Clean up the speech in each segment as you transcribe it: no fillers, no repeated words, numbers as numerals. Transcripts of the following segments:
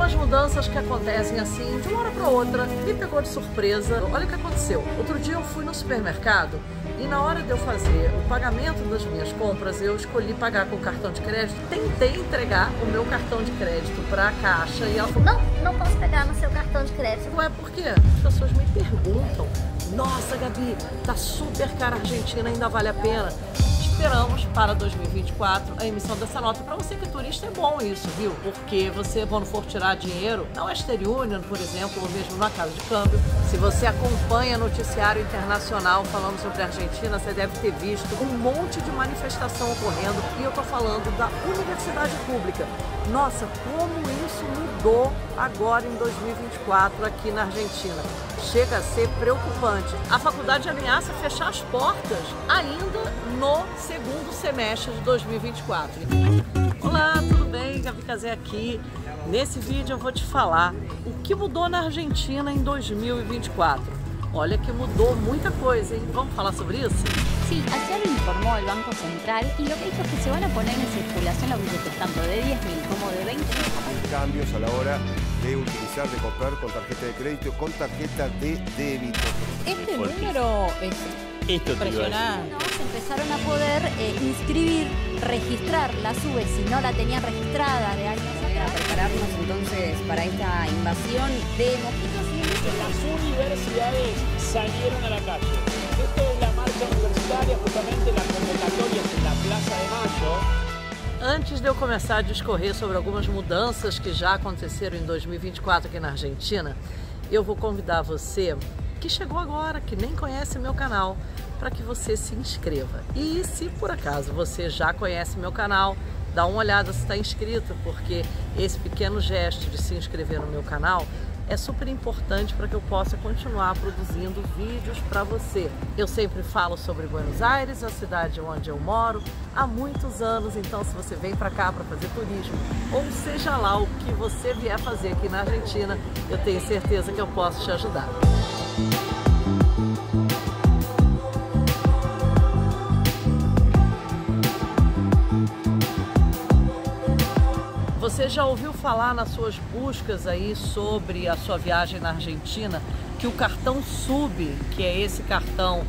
umas mudanças que acontecem assim, de uma hora para outra, me pegou de surpresa. Olha o que aconteceu. Outro dia eu fui no supermercado e na hora de eu fazer o pagamento das minhas compras, eu escolhi pagar com cartão de crédito. Tentei entregar o meu cartão de crédito para a caixa e ela falou: não posso pegar no seu cartão de crédito. Ué, por quê? As pessoas me perguntam: nossa, Gabi, tá super cara a Argentina, ainda vale a pena? Esperamos para 2024 a emissão dessa nota. Para você que é turista é bom isso, viu? Porque você, quando for tirar dinheiro na Western Union, por exemplo, ou mesmo na casa de câmbio, se você acompanha noticiário internacional falando sobre a Argentina, você deve ter visto um monte de manifestação ocorrendo. E eu tô falando da universidade pública. Nossa, como isso mudou agora em 2024 aqui na Argentina. Chega a ser preocupante. A faculdade ameaça fechar as portas ainda no segundo semestre de 2024. Olá, tudo bem? Gabi Casé aqui. Nesse vídeo eu vou te falar o que mudou na Argentina em 2024. Olha que mudou muita coisa, hein? Vamos falar sobre isso? Sí, ayer lo informó el Banco Central y lo que dijo es que se van a poner en circulación los billetes tanto de 10.000 como de 20.000. Cambios a la hora de utilizar, de comprar con tarjeta de crédito, con tarjeta de débito. Este número es impresionante. Se empezaron a poder inscribir, registrar la SUBE si no la tenían registrada de años atrás. Prepararnos entonces para esta invasión de mosquitos y las universidades salieron a la calle. Esto es la marcha universitaria, justamente las convocatorias en la Plaza de Mayo. Antes de eu começar a discorrer sobre algumas mudanças que já aconteceram em 2024 aqui na Argentina, eu vou convidar você que chegou agora, que nem conhece meu canal, para que você se inscreva. E se por acaso você já conhece meu canal, dá uma olhada se está inscrito, porque esse pequeno gesto de se inscrever no meu canal é super importante para que eu possa continuar produzindo vídeos para você. Eu sempre falo sobre Buenos Aires, a cidade onde eu moro há muitos anos, então se você vem para cá para fazer turismo, ou seja lá o que você vier fazer aqui na Argentina, eu tenho certeza que eu posso te ajudar. Você já ouviu falar nas suas buscas aí sobre a sua viagem na Argentina que o cartão SUB, que é esse cartão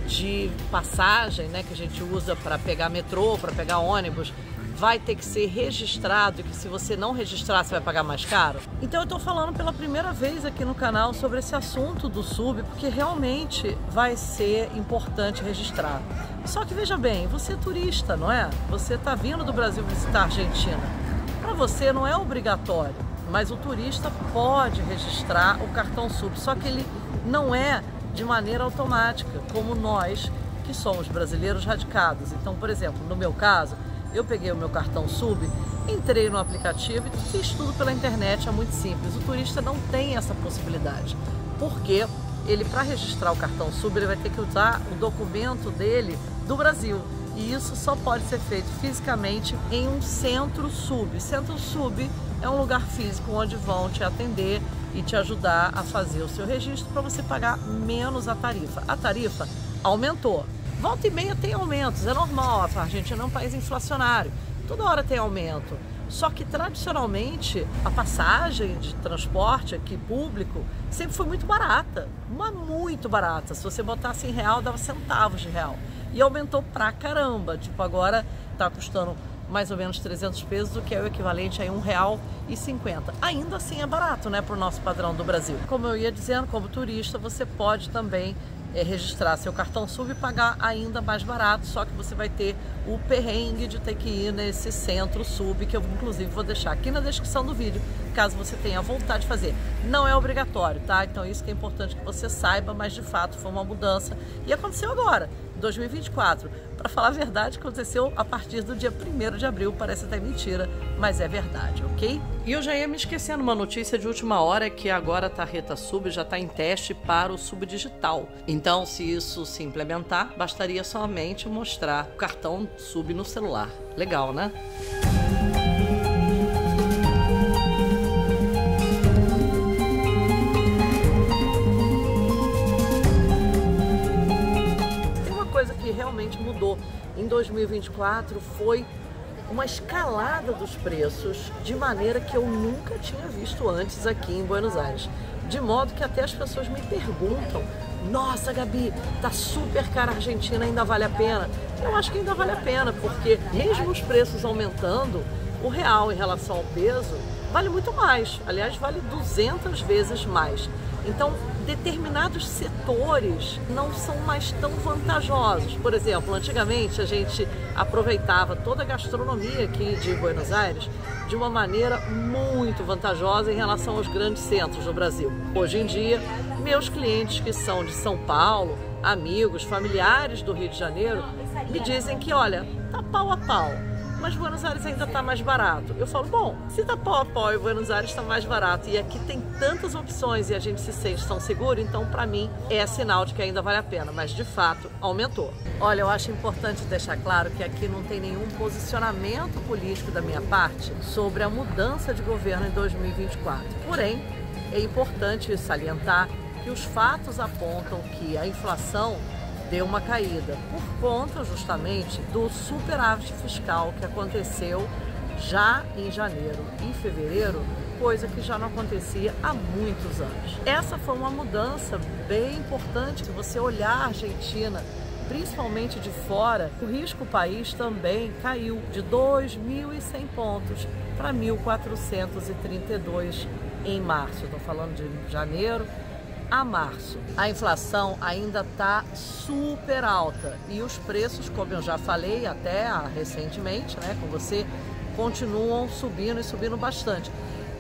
de passagem, né, que a gente usa para pegar metrô, para pegar ônibus, vai ter que ser registrado e que se você não registrar você vai pagar mais caro? Então eu estou falando pela primeira vez aqui no canal sobre esse assunto do SUB, porque realmente vai ser importante registrar. Só que veja bem, você é turista, não é? Você está vindo do Brasil visitar a Argentina. Para você não é obrigatório, mas o turista pode registrar o cartão SUB, só que ele não é de maneira automática, como nós que somos brasileiros radicados. Então, por exemplo, no meu caso, eu peguei o meu cartão SUB, entrei no aplicativo e fiz tudo pela internet, é muito simples. O turista não tem essa possibilidade, porque ele, para registrar o cartão SUB, ele vai ter que usar o documento dele do Brasil. E isso só pode ser feito fisicamente em um centro SUB. Centro SUB é um lugar físico onde vão te atender e te ajudar a fazer o seu registro para você pagar menos a tarifa. A tarifa aumentou. Volta e meia tem aumentos, é normal, a Argentina é um país inflacionário. Toda hora tem aumento. Só que tradicionalmente a passagem de transporte aqui público sempre foi muito barata, mas muito barata. Se você botasse em real, dava centavos de real. E aumentou pra caramba, tipo agora tá custando mais ou menos 300 pesos, o que é o equivalente a R$1,50. Ainda assim é barato, né, pro nosso padrão do Brasil. Como eu ia dizendo, como turista, você pode também registrar seu cartão SUB e pagar ainda mais barato, só que você vai ter o perrengue de ter que ir nesse centro SUB, que eu inclusive vou deixar aqui na descrição do vídeo, caso você tenha vontade de fazer. Não é obrigatório, tá? Então isso que é importante que você saiba, mas de fato foi uma mudança e aconteceu agora, 2024. Para falar a verdade, aconteceu a partir do dia 1º de abril, parece até mentira, mas é verdade, ok? E eu já ia me esquecendo uma notícia de última hora, que agora a tarjeta SUB já está em teste para o SUB digital. Então, se isso se implementar, bastaria somente mostrar o cartão SUB no celular. Legal, né? Que realmente mudou em 2024 foi uma escalada dos preços de maneira que eu nunca tinha visto antes aqui em Buenos Aires. De modo que até as pessoas me perguntam: nossa, Gabi, tá super cara a Argentina, ainda vale a pena? Eu acho que ainda vale a pena, porque mesmo os preços aumentando, o real em relação ao peso vale muito mais. Aliás, vale 200 vezes mais. Então, determinados setores não são mais tão vantajosos. Por exemplo, antigamente a gente aproveitava toda a gastronomia aqui de Buenos Aires de uma maneira muito vantajosa em relação aos grandes centros do Brasil. Hoje em dia, meus clientes que são de São Paulo, amigos, familiares do Rio de Janeiro, me dizem que, olha, tá pau a pau, mas Buenos Aires ainda está mais barato. Eu falo, bom, se tá pau a pau e Buenos Aires está mais barato e aqui tem tantas opções e a gente se sente tão seguro, então para mim é sinal de que ainda vale a pena, mas de fato aumentou. Olha, eu acho importante deixar claro que aqui não tem nenhum posicionamento político da minha parte sobre a mudança de governo em 2024. Porém, é importante salientar que os fatos apontam que a inflação deu uma caída por conta justamente do superávit fiscal que aconteceu já em janeiro e fevereiro, coisa que já não acontecia há muitos anos. Essa foi uma mudança bem importante. Se você olhar a Argentina, principalmente de fora, o risco país também caiu de 2.100 pontos para 1.432 em março. Estou falando de janeiro a março. A inflação ainda está super alta e os preços, como eu já falei até recentemente, né, com você, continuam subindo e subindo bastante.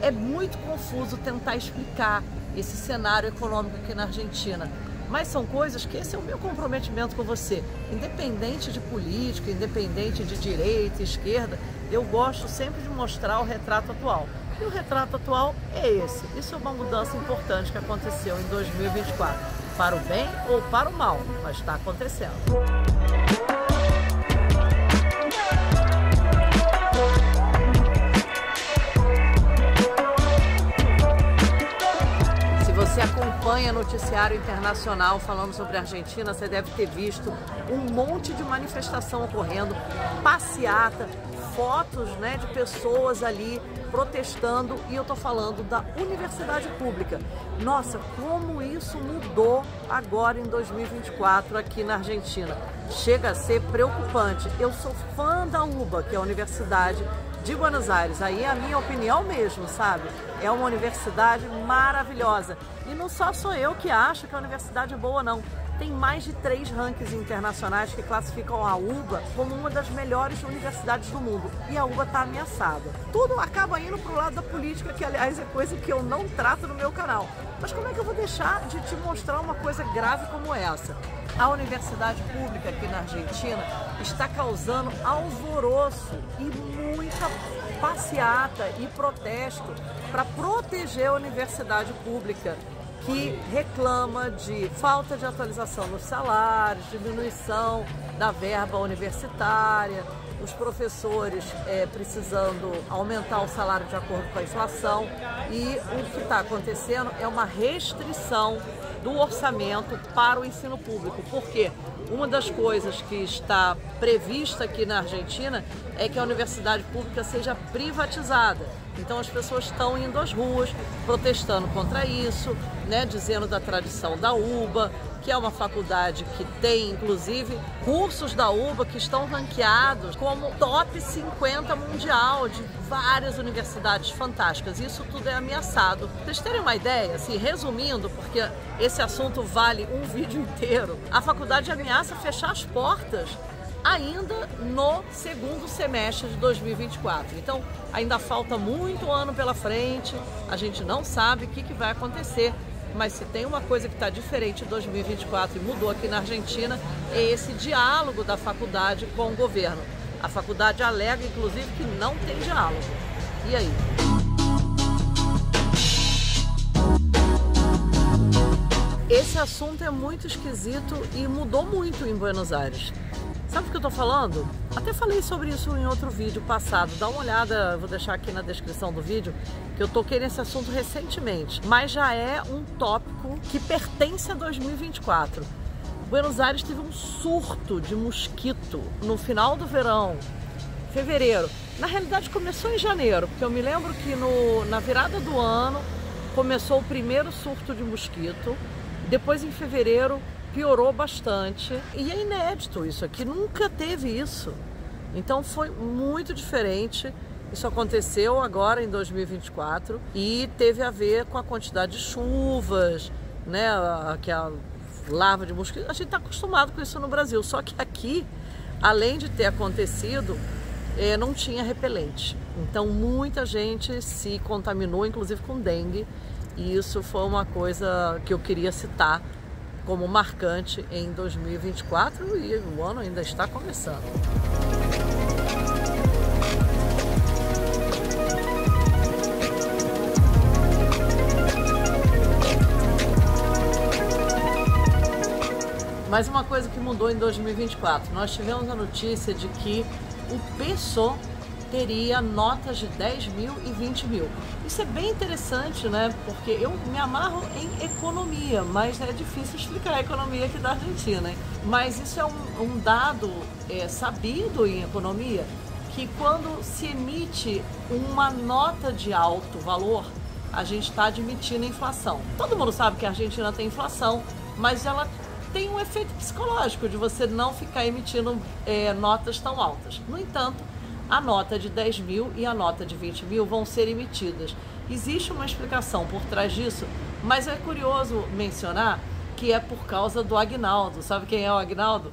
É muito confuso tentar explicar esse cenário econômico aqui na Argentina, mas são coisas que esse é o meu comprometimento com você. Independente de política, independente de direita, esquerda, eu gosto sempre de mostrar o retrato atual. E o retrato atual é esse. Isso é uma mudança importante que aconteceu em 2024. Para o bem ou para o mal, mas está acontecendo. Se você acompanha noticiário internacional falando sobre a Argentina, você deve ter visto um monte de manifestação ocorrendo, passeata, fotos, né, de pessoas ali protestando, e eu tô falando da universidade pública. Nossa, como isso mudou agora em 2024 aqui na Argentina. Chega a ser preocupante. Eu sou fã da UBA, que é a Universidade de Buenos Aires. Aí é a minha opinião mesmo, sabe? É uma universidade maravilhosa. E não só sou eu que acho que a universidade é boa, não. Tem mais de 3 rankings internacionais que classificam a UBA como uma das melhores universidades do mundo. E a UBA está ameaçada. Tudo acaba indo para o lado da política, que aliás é coisa que eu não trato no meu canal. Mas como é que eu vou deixar de te mostrar uma coisa grave como essa? A universidade pública aqui na Argentina está causando alvoroço e muita passeata e protesto para proteger a universidade pública, que reclama de falta de atualização nos salários, diminuição da verba universitária, os professores precisando aumentar o salário de acordo com a inflação, e o que está acontecendo é uma restrição do orçamento para o ensino público. Por quê? Uma das coisas que está prevista aqui na Argentina é que a universidade pública seja privatizada. Então as pessoas estão indo às ruas protestando contra isso, né, dizendo da tradição da UBA, que é uma faculdade que tem, inclusive, cursos da UBA que estão ranqueados como top 50 mundial de várias universidades fantásticas. Isso tudo é ameaçado. Pra vocês terem uma ideia, assim, resumindo, porque esse assunto vale um vídeo inteiro, a faculdade ameaça fechar as portas ainda no segundo semestre de 2024. Então, ainda falta muito ano pela frente, a gente não sabe o que vai acontecer, mas se tem uma coisa que está diferente em 2024 e mudou aqui na Argentina, é esse diálogo da faculdade com o governo. A faculdade alega, inclusive, que não tem diálogo. E aí? Esse assunto é muito esquisito e mudou muito em Buenos Aires. Sabe o que eu tô falando? Até falei sobre isso em outro vídeo passado. Dá uma olhada, vou deixar aqui na descrição do vídeo, que eu toquei nesse assunto recentemente. Mas já é um tópico que pertence a 2024. Buenos Aires teve um surto de mosquito no final do verão, fevereiro. Na realidade começou em janeiro, porque eu me lembro que na virada do ano começou o primeiro surto de mosquito, depois em fevereiro piorou bastante e é inédito isso aqui, nunca teve isso. Então foi muito diferente. Isso aconteceu agora em 2024 e teve a ver com a quantidade de chuvas, né? Que a larva de mosquito. A gente está acostumado com isso no Brasil, só que aqui, além de ter acontecido, não tinha repelente. Então muita gente se contaminou, inclusive com dengue, e isso foi uma coisa que eu queria citar como marcante em 2024 e o ano ainda está começando. Mas uma coisa que mudou em 2024, nós tivemos a notícia de que o PSOL teria notas de 10 mil e 20 mil. Isso é bem interessante, né? Porque eu me amarro em economia, mas é difícil explicar a economia aqui da Argentina, hein? Mas isso é um dado sabido em economia, que quando se emite uma nota de alto valor, a gente está admitindo a inflação. Todo mundo sabe que a Argentina tem inflação, mas ela tem um efeito psicológico de você não ficar emitindo notas tão altas. No entanto, a nota de 10 mil e a nota de 20 mil vão ser emitidas. Existe uma explicação por trás disso, mas é curioso mencionar que é por causa do aguinaldo. Sabe quem é o aguinaldo?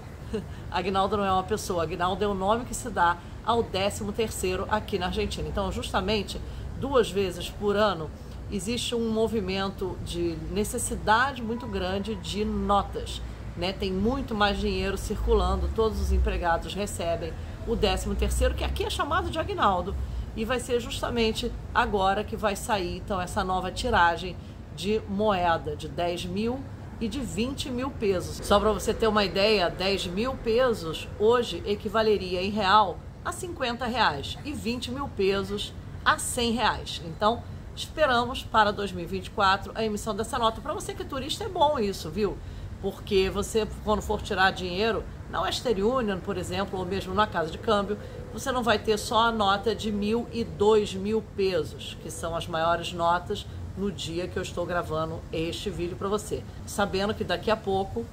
Aguinaldo não é uma pessoa, aguinaldo é o nome que se dá ao 13º aqui na Argentina. Então, justamente, 2 vezes por ano, existe um movimento de necessidade muito grande de notas, né? Tem muito mais dinheiro circulando, todos os empregados recebem o 13º, que aqui é chamado de aguinaldo, e vai ser justamente agora que vai sair então essa nova tiragem de moeda de 10 mil e de 20 mil pesos. Só para você ter uma ideia, 10 mil pesos hoje equivaleria em real a 50 reais e 20 mil pesos a 100 reais. Então, esperamos para 2024 a emissão dessa nota. Para você que é turista é bom isso, viu? Porque você, quando for tirar dinheiro na Western Union, por exemplo, ou mesmo na casa de câmbio, você não vai ter só a nota de 1.000 e 2.000 pesos, que são as maiores notas no dia que eu estou gravando este vídeo para você. Sabendo que daqui a pouco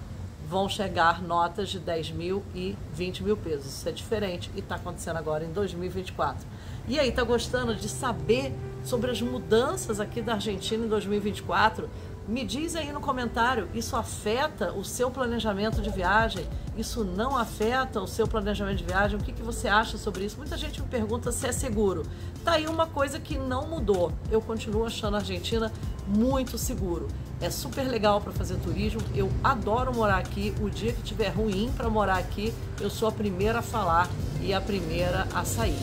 vão chegar notas de 10 mil e 20 mil pesos. Isso é diferente e está acontecendo agora em 2024. E aí, tá gostando de saber sobre as mudanças aqui da Argentina em 2024? Me diz aí no comentário, isso afeta o seu planejamento de viagem? Isso não afeta o seu planejamento de viagem? O que você acha sobre isso? Muita gente me pergunta se é seguro. Tá aí uma coisa que não mudou. Eu continuo achando a Argentina muito seguro. É super legal para fazer turismo. Eu adoro morar aqui. O dia que tiver ruim para morar aqui, eu sou a primeira a falar e a primeira a sair.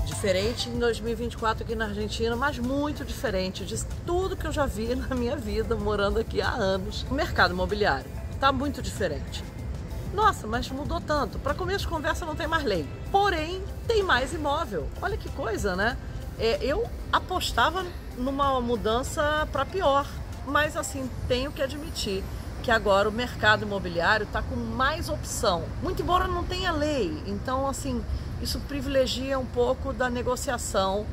Diferente em 2024 aqui na Argentina, mas muito diferente de tudo que eu já vi na minha vida morando aqui há anos. O mercado imobiliário está muito diferente. Nossa, mas mudou tanto. Para começo de conversa não tem mais lei, porém tem mais imóvel. Olha que coisa, né? Eu apostava numa mudança para pior, mas assim, tenho que admitir que agora o mercado imobiliário está com mais opção. Muito embora não tenha lei, então assim, isso privilegia um pouco da negociação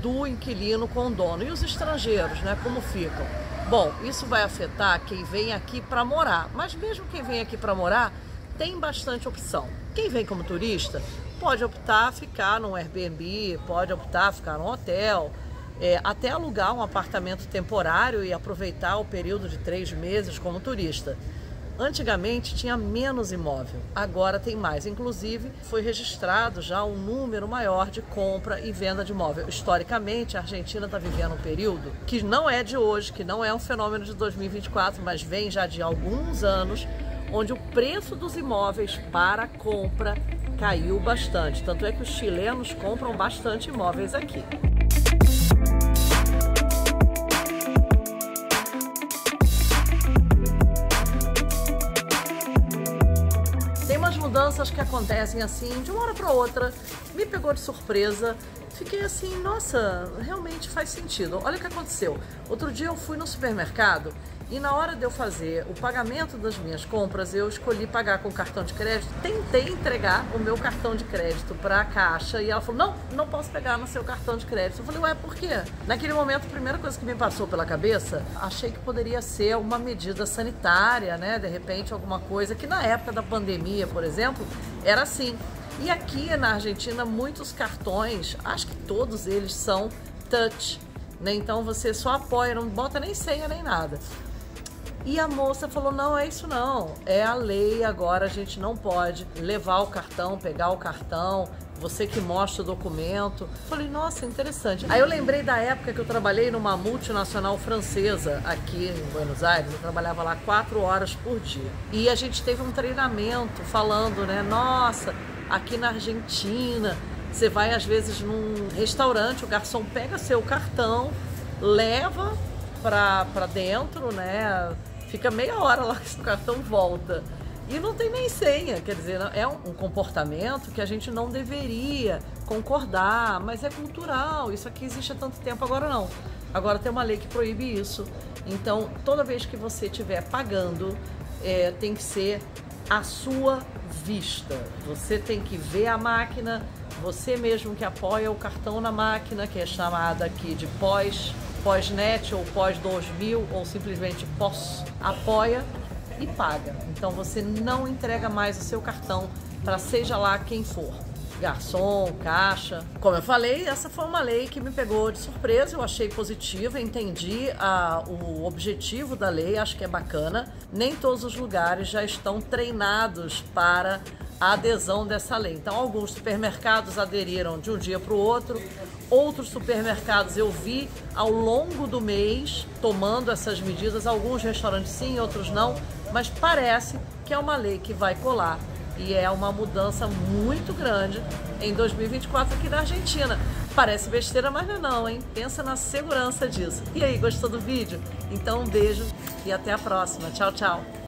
do inquilino com o dono. E os estrangeiros, né, como ficam? Bom, isso vai afetar quem vem aqui para morar, mas mesmo quem vem aqui para morar tem bastante opção. Quem vem como turista pode optar ficar num Airbnb, pode optar ficar num hotel, até alugar um apartamento temporário e aproveitar o período de 3 meses como turista. Antigamente tinha menos imóvel, agora tem mais. Inclusive foi registrado já um número maior de compra e venda de imóvel. Historicamente, a Argentina está vivendo um período que não é de hoje, que não é um fenômeno de 2024, mas vem já de alguns anos, onde o preço dos imóveis para compra caiu bastante. Tanto é que os chilenos compram bastante imóveis aqui. mudanças que acontecem assim, de uma hora para outra, me pegou de surpresa. Fiquei assim, nossa, realmente faz sentido. Olha o que aconteceu. Outro dia eu fui no supermercado e na hora de eu fazer o pagamento das minhas compras, eu escolhi pagar com cartão de crédito. Tentei entregar o meu cartão de crédito para a caixa e ela falou, não posso pegar no seu cartão de crédito. Eu falei, ué, por quê? Naquele momento, a primeira coisa que me passou pela cabeça, achei que poderia ser uma medida sanitária, né? De repente, alguma coisa que na época da pandemia, por exemplo, era assim. E aqui na Argentina, muitos cartões, acho que todos eles são touch, né? Então você só apoia, não bota nem senha nem nada. E a moça falou, não, é isso não, é a lei agora, a gente não pode levar o cartão, pegar o cartão, você que mostra o documento. Falei, nossa, interessante. Aí eu lembrei da época que eu trabalhei numa multinacional francesa aqui em Buenos Aires, eu trabalhava lá 4 horas por dia. E a gente teve um treinamento falando, né, nossa, aqui na Argentina, você vai às vezes num restaurante, o garçom pega seu cartão, leva para dentro, né? Fica meia hora lá que seu cartão volta. E não tem nem senha, quer dizer, é um comportamento que a gente não deveria concordar, mas é cultural, isso aqui existe há tanto tempo, agora não. Agora tem uma lei que proíbe isso. Então, toda vez que você estiver pagando, tem que ser à sua vista. Você tem que ver a máquina, você mesmo que apoia o cartão na máquina, que é chamada aqui de pós-net ou pós-2000 ou simplesmente pós, apoia e paga. Então você não entrega mais o seu cartão para seja lá quem for, garçom, caixa. Como eu falei, essa foi uma lei que me pegou de surpresa, eu achei positiva, entendi o objetivo da lei, acho que é bacana. Nem todos os lugares já estão treinados para a adesão dessa lei. Então, alguns supermercados aderiram de um dia para o outro, outros supermercados eu vi ao longo do mês tomando essas medidas, alguns restaurantes sim, outros não, mas parece que é uma lei que vai colar. E é uma mudança muito grande em 2024 aqui na Argentina. Parece besteira, mas não, hein? Pensa na segurança disso. E aí, gostou do vídeo? Então um beijo e até a próxima. Tchau, tchau.